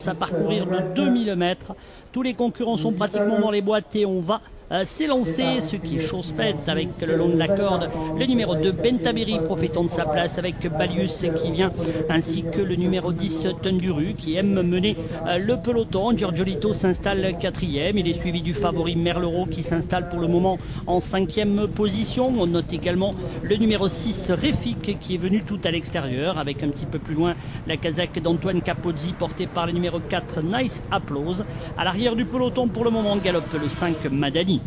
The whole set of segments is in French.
À parcourir de 2000 mètres. Tous les concurrents sont pratiquement dans les boîtes et on va s'élancer, ce qui est chose faite avec le long de la corde le numéro 2 Bentaberry profitant de sa place avec Balius qui vient, ainsi que le numéro 10 Tunduru qui aime mener le peloton. Giorgiolito s'installe quatrième, il est suivi du favori Merlero qui s'installe pour le moment en 5e position. On note également le numéro 6 Refik qui est venu tout à l'extérieur, avec un petit peu plus loin la casaque d'Antoine Capozzi portée par le numéro 4 Nice Applause. À l'arrière du peloton pour le moment galope le 5 Madani.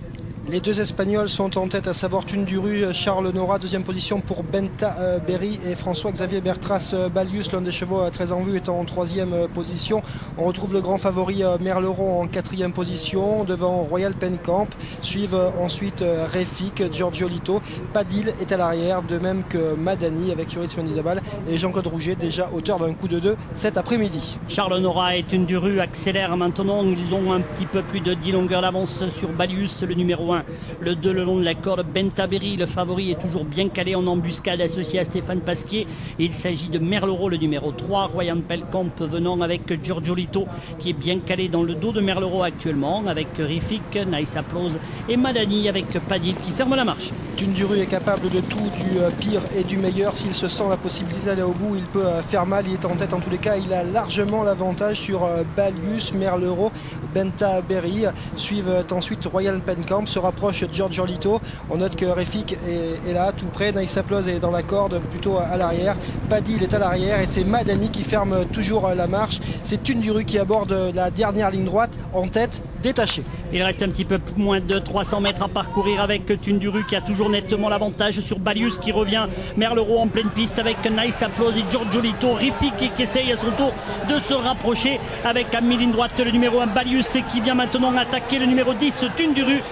Les deux Espagnols sont en tête, à savoir Tunduru, Charles Nora, deuxième position pour Bentaberry et François-Xavier Bertras Balius, l'un des chevaux très en vue, étant en troisième position. On retrouve le grand favori Merlero en quatrième position, devant Royal Penkamp. Suivent ensuite Refik, Giorgiolito. Padil est à l'arrière, de même que Madani avec Yoritz Mendizabal et Jean-Claude Rouget, déjà auteur d'un coup de 2 cet après-midi. Charles Nora et Tunduru accélèrent maintenant, ils ont un petit peu plus de 10 longueurs d'avance sur Balius, le numéro 1. Le 2 le long de la corde, Bentaberry, le favori, est toujours bien calé en embuscade associé à Stéphane Pasquier. Il s'agit de Merlero, le numéro 3, Royal Penkamp venant avec Giorgiolito qui est bien calé dans le dos de Merlero actuellement, avec Refik, Nice Applause et Madani avec Padil qui ferme la marche. Tunduru est capable de tout, du pire et du meilleur. S'il se sent la possibilité d'aller au bout, il peut faire mal. Il est en tête en tous les cas. Il a largement l'avantage sur Balius, Merlero, Bentaberry. Suivent ensuite Royal Penkamp, se rapproche Giorgiolito. On note que Refik est là, tout près. Nice Applause est dans la corde, plutôt à l'arrière. Padil est à l'arrière et c'est Madani qui ferme toujours la marche. C'est Tunduru qui aborde la dernière ligne droite en tête, détaché. Il reste un petit peu moins de 300 mètres à parcourir avec Tunduru qui a toujours nettement l'avantage sur Balius qui revient. Merlero en pleine piste avec Nice Applause et Giorgiolito. Refik qui essaye à son tour de se rapprocher avec à mi-ligne droite le numéro 1 Balius qui vient maintenant attaquer le numéro 10 Tunduru.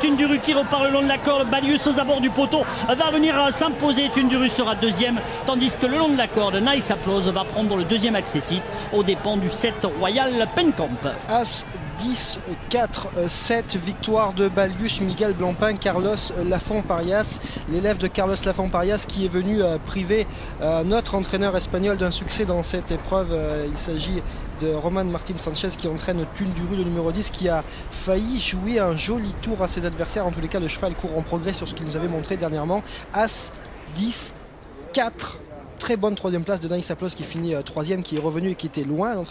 Tunduru qui repart le long de la corde. Balius aux abords du poteau va venir s'imposer. Tunduru sera deuxième, tandis que le long de la corde Nice Applause va prendre le deuxième accessite aux dépens du 7 Royal Penkamp. As 10, 4, 7, victoire de Balius, Miguel Blancpain, Carlos Lafont-Parias, l'élève de Carlos Lafont-Parias qui est venu priver notre entraîneur espagnol d'un succès dans cette épreuve. Il s'agit de Roman Martin Sanchez qui entraîne Tunduru, le numéro 10, qui a failli jouer un joli tour à ses adversaires. En tous les cas, le cheval court en progrès sur ce qu'il nous avait montré dernièrement. As, 10, 4, très bonne troisième place de Nice Applause qui finit troisième, qui est revenu et qui était loin.